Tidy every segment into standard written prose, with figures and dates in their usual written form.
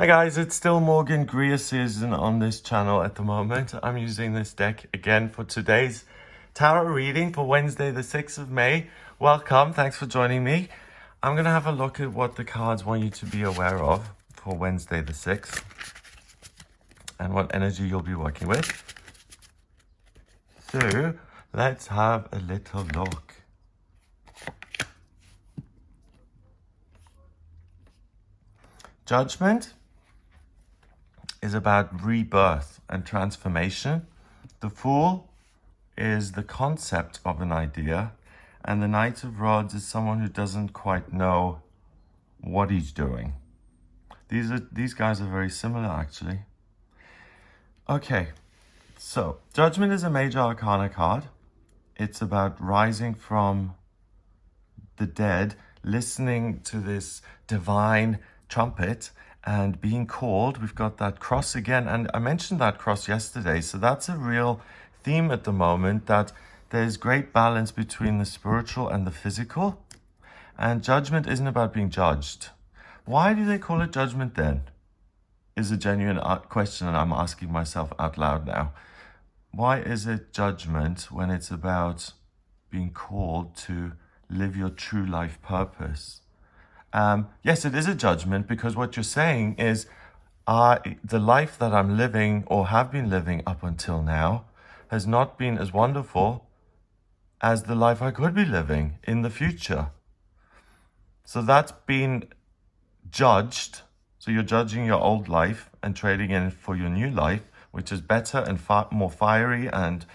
Hi guys, it's still Morgan Greer season on this channel at the moment. I'm using this deck again for today's tarot reading for Wednesday the 6th of May. Welcome, thanks for joining me. I'm going to have a look at what the cards want you to be aware of for Wednesday the 6th and what energy you'll be working with. So let's have a little look. Judgment is about rebirth and transformation. The Fool is the concept of an idea, and the Knight of Rods is someone who doesn't quite know what he's doing. These guys are very similar, actually. Okay, so Judgment is a major arcana card. It's about rising from the dead, listening to this divine trumpet and being called. We've got that cross again, and I mentioned that cross yesterday, so that's a real theme at the moment, that there's great balance between the spiritual and the physical, and judgment isn't about being judged. Why do they call it judgment then? Is a genuine question, and I'm asking myself out loud now. Why is it judgment when it's about being called to live your true life purpose? Yes, it is a judgment, because what you're saying is the life that I'm living or have been living up until now has not been as wonderful as the life I could be living in the future. So that's been judged. So you're judging your old life and trading in for your new life, which is better and more fiery and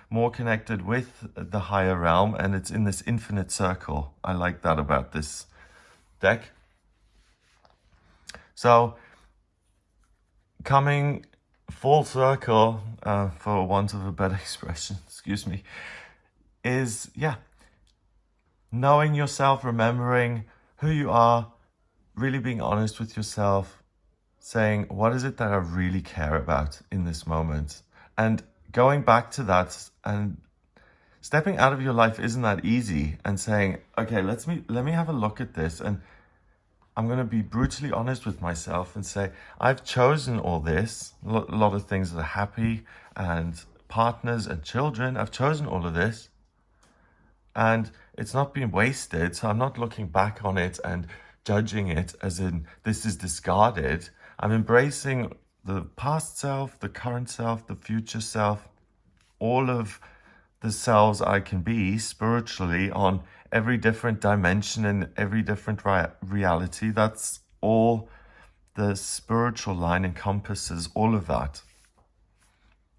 more connected with the higher realm. And it's in this infinite circle. I like that about this deck. So coming full circle, for want of a better expression, excuse me, is knowing yourself, remembering who you are, really being honest with yourself, saying, what is it that I really care about in this moment? And going back to that and stepping out of your life isn't that easy, and saying, okay, let me have a look at this, and I'm going to be brutally honest with myself and say, I've chosen all this, a lot of things that are happy and partners and children. I've chosen all of this, and it's not been wasted. So I'm not looking back on it and judging it as in this is discarded. I'm embracing the past self, the current self, the future self, all of the selves I can be spiritually on every different dimension and every different reality. That's all the spiritual line encompasses, all of that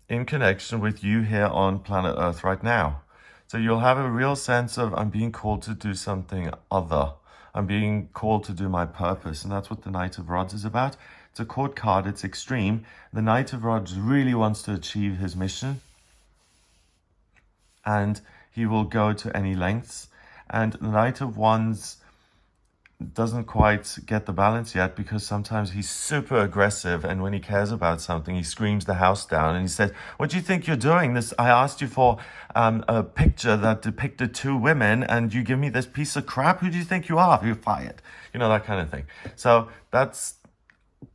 in connection with you here on planet Earth right now. So you'll have a real sense of, I'm being called to do something other. I'm being called to do my purpose. And that's what the Knight of Rods is about. It's a court card. It's extreme. The Knight of Rods really wants to achieve his mission, and he will go to any lengths. And the Knight of Wands doesn't quite get the balance yet, because sometimes he's super aggressive, and when he cares about something, he screams the house down and he says, what do you think you're doing? I asked you for a picture that depicted two women, and you give me this piece of crap. Who do you think you are? You're fired. You know, that kind of thing. So that's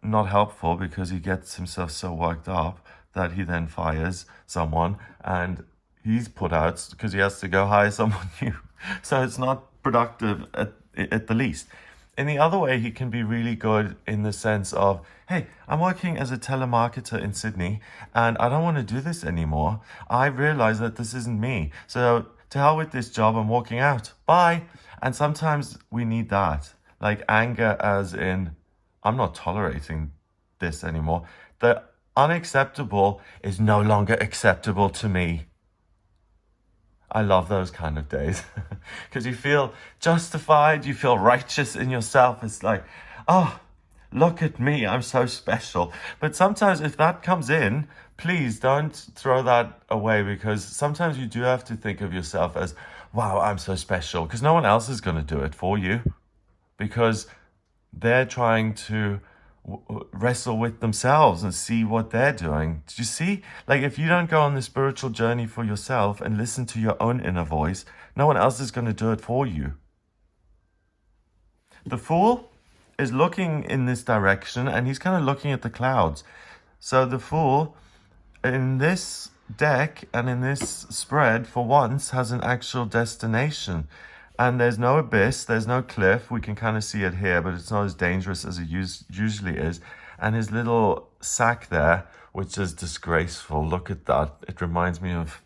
not helpful, because he gets himself so worked up that he then fires someone, and he's put out because he has to go hire someone new. So it's not productive at the least. In the other way, he can be really good in the sense of, hey, I'm working as a telemarketer in Sydney, and I don't want to do this anymore. I realize that this isn't me. So to hell with this job, I'm walking out. Bye. And sometimes we need that. Like anger, as in, I'm not tolerating this anymore. The unacceptable is no longer acceptable to me. I love those kind of days, because you feel justified, you feel righteous in yourself. It's like, oh, look at me, I'm so special. But sometimes if that comes in, please don't throw that away, because sometimes you do have to think of yourself as, wow, I'm so special, because no one else is going to do it for you, because they're trying to wrestle with themselves and see what they're doing. Do you see? Like, if you don't go on the spiritual journey for yourself and listen to your own inner voice, no one else is going to do it for you. The Fool is looking in this direction, and he's kind of looking at the clouds. So the Fool in this deck and in this spread for once has an actual destination, and there's no abyss, there's no cliff. We can kind of see it here, but it's not as dangerous as it usually is. And his little sack there, which is disgraceful. Look at that. It reminds me of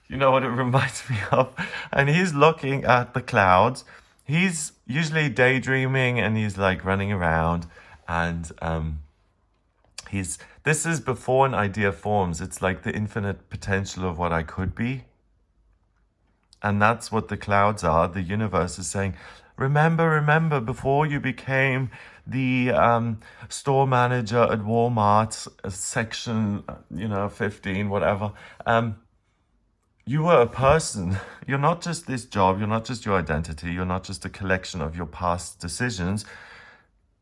you know what it reminds me of? And he's looking at the clouds. He's usually daydreaming, and he's like running around, and this is before an idea forms. It's like the infinite potential of what I could be. And that's what the clouds are. The universe is saying, remember, before you became the store manager at Walmart, section, 15, whatever, you were a person. You're not just this job. You're not just your identity. You're not just a collection of your past decisions.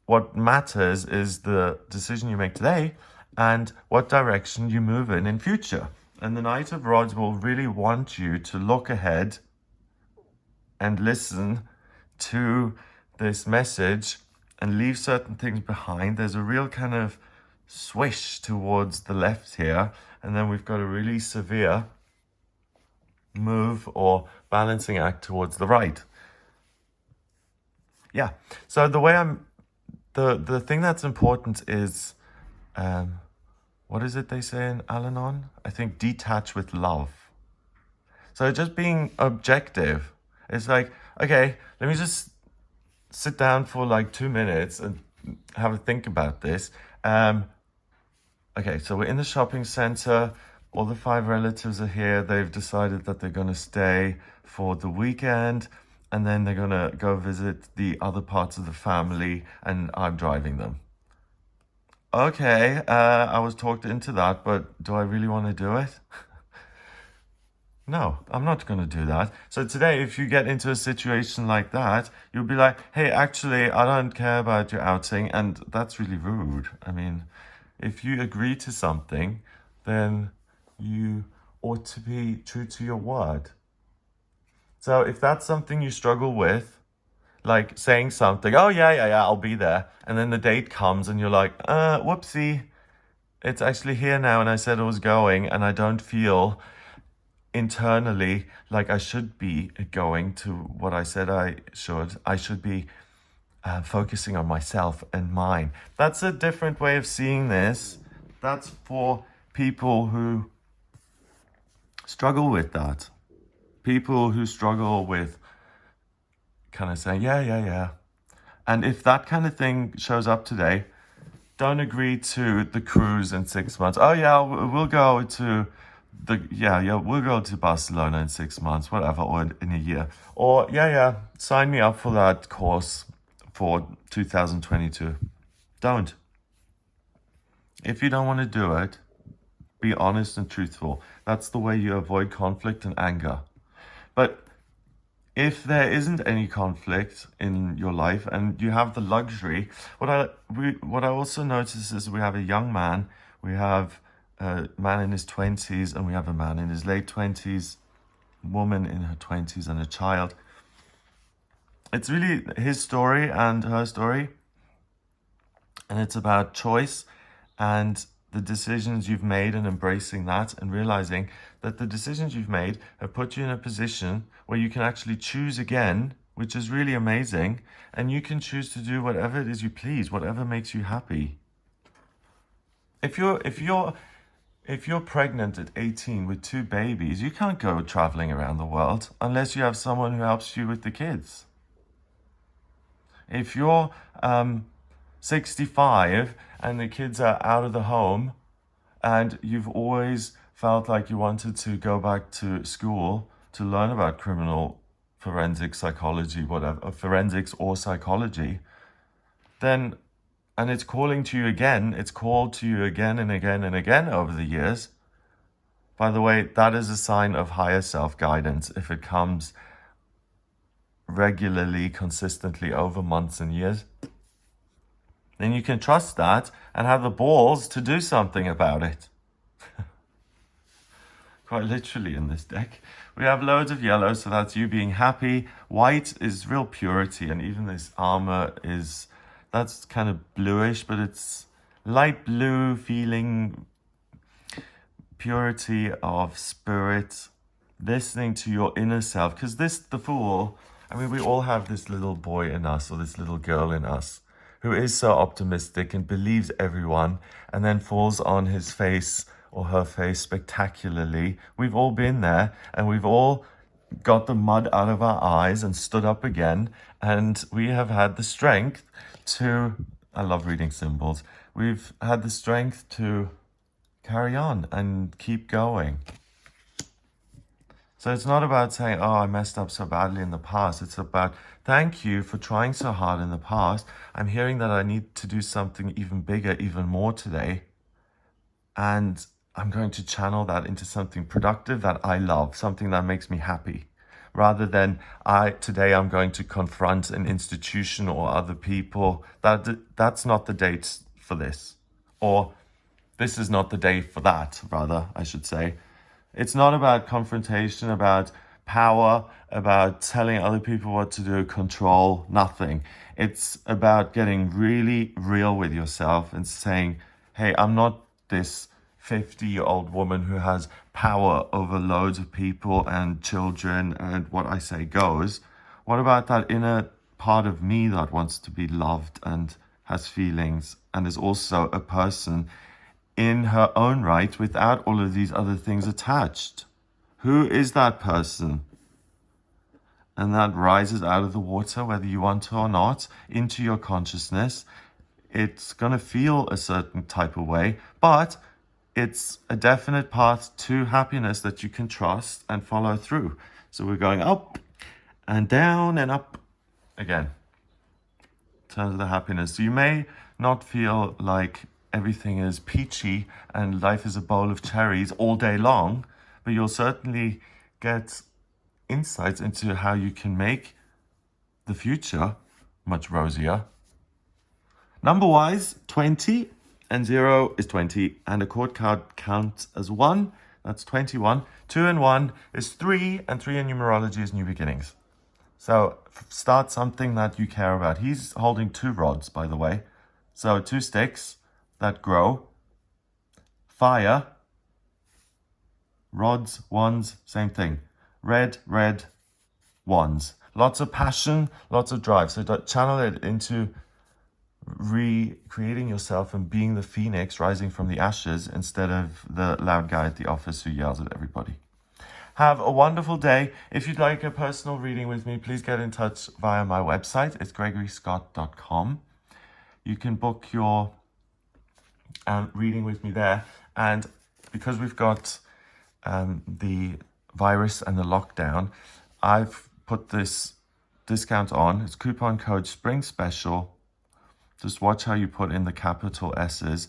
What matters is the decision you make today and what direction you move in future. And the Knight of Rods will really want you to look ahead and listen to this message and leave certain things behind. There's a real kind of swish towards the left here, and then we've got a really severe move or balancing act towards the right. Yeah, so the thing that's important is, what is it they say in Al-Anon? I think detach with love. So just being objective. It's like, okay, let me just sit down for like 2 minutes and have a think about this. Okay, so we're in the shopping center. All the 5 relatives are here. They've decided that they're going to stay for the weekend, and then they're going to go visit the other parts of the family, and I'm driving them. Okay, I was talked into that, but do I really want to do it? No, I'm not going to do that. So today, if you get into a situation like that, you'll be like, hey, actually, I don't care about your outing. And that's really rude. I mean, if you agree to something, then you ought to be true to your word. So if that's something you struggle with, like saying something, oh, yeah, I'll be there. And then the date comes and you're like, whoopsie, it's actually here now. And I said I was going, and I don't feel internally like I should be going to what I said I should. I should be focusing on myself and mine. That's a different way of seeing this. That's for people who struggle with that. People who struggle with kind of saying, yeah. And if that kind of thing shows up today, don't agree to the cruise in 6 months. Oh yeah, we'll go to we'll go to Barcelona in 6 months, whatever, or in a year. Or sign me up for that course for 2022. Don't. If you don't want to do it, be honest and truthful. That's the way you avoid conflict and anger. But if there isn't any conflict in your life and you have the luxury, what I also notice is we have a young man, we have a man in his 20s, and we have a man in his late 20s, woman in her 20s, and a child. It's really his story and her story, and it's about choice and the decisions you've made, and embracing that and realizing that the decisions you've made have put you in a position where you can actually choose again, which is really amazing, and you can choose to do whatever it is you please, whatever makes you happy. If you're pregnant at 18 with 2 babies, you can't go traveling around the world unless you have someone who helps you with the kids. If you're 65 and the kids are out of the home and you've always felt like you wanted to go back to school to learn about criminal forensic psychology, whatever, forensics or psychology, then, and it's calling to you again, it's called to you again and again and again over the years. By the way, that is a sign of higher self-guidance if it comes regularly, consistently over months and years. Then you can trust that and have the balls to do something about it. quite literally in this deck. We have loads of yellow, so that's you being happy. White is real purity, and even this armor that's kind of bluish, but it's light blue feeling purity of spirit, listening to your inner self. Because the Fool, I mean, we all have this little boy in us or this little girl in us who is so optimistic and believes everyone and then falls on his face or her face spectacularly. We've all been there, and we've all got the mud out of our eyes and stood up again, and we have had the strength to, I love reading symbols, we've had the strength to carry on and keep going. So it's not about saying, oh, I messed up so badly in the past. It's about, thank you for trying so hard in the past. I'm hearing that I need to do something even bigger, even more today. And I'm going to channel that into something productive that I love, something that makes me happy. Rather than, today I'm going to confront an institution or other people. That's not the date for this. Or this is not the day for that, rather, I should say. It's not about confrontation, about power, about telling other people what to do, control, nothing. It's about getting really real with yourself and saying, hey, I'm not this 50-year-old woman who has power over loads of people and children, and what I say goes. What about that inner part of me that wants to be loved and has feelings and is also a person in her own right without all of these other things attached? Who is that person? And that rises out of the water, whether you want to or not, into your consciousness. It's going to feel a certain type of way, but it's a definite path to happiness that you can trust and follow through. So we're going up and down and up again in terms of the happiness. So you may not feel like everything is peachy and life is a bowl of cherries all day long, but you'll certainly get insights into how you can make the future much rosier. Number-wise, 20 and 0 is 20, and a chord card counts as 1. That's 21. 2 and 1 is 3, and 3 in numerology is new beginnings. So start something that you care about. He's holding 2 rods, by the way. So 2 sticks that grow. Fire. Rods, wands, same thing. Red, wands. Lots of passion, lots of drive. So channel it into recreating yourself and being the phoenix rising from the ashes instead of the loud guy at the office who yells at everybody. Have a wonderful day. If you'd like a personal reading with me, please get in touch via my website. It's gregoryscott.com. You can book your reading with me there. And because we've got the virus and the lockdown, I've put this discount on. It's coupon code Spring Special. Just watch how you put in the capital S's.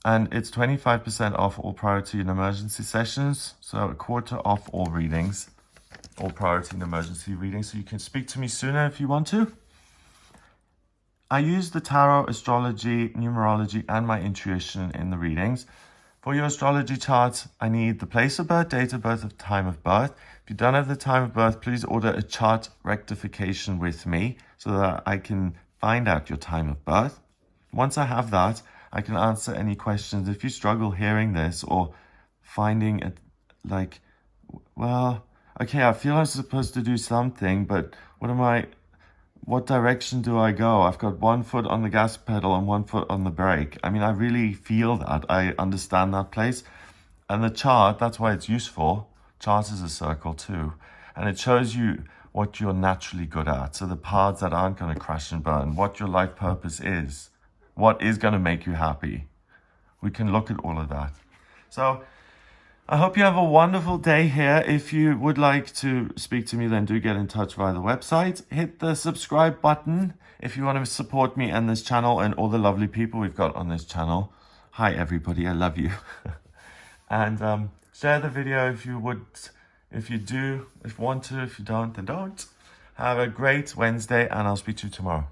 And it's 25% off all priority and emergency sessions. So a quarter off all readings, all priority and emergency readings. So you can speak to me sooner if you want to. I use the tarot, astrology, numerology, and my intuition in the readings. For your astrology chart, I need the place of birth, date of birth, of time of birth. If you don't have the time of birth, please order a chart rectification with me so that I can find out your time of birth. Once I have that, I can answer any questions. If you struggle hearing this or finding it like, well, okay, I feel I'm supposed to do something, but what direction do I go? I've got 1 foot on the gas pedal and 1 foot on the brake. I mean, I really feel that. I understand that place. And the chart, that's why it's useful. Chart is a circle too. And it shows you what you're naturally good at. So the paths that aren't going to crash and burn, what your life purpose is, what is going to make you happy. We can look at all of that. So I hope you have a wonderful day here. If you would like to speak to me, then do get in touch via the website. Hit the subscribe button if you want to support me and this channel and all the lovely people we've got on this channel. Hi, everybody. I love you. And share the video if you would. If you do, if you want to, if you don't, then don't. Have a great Wednesday, and I'll speak to you tomorrow.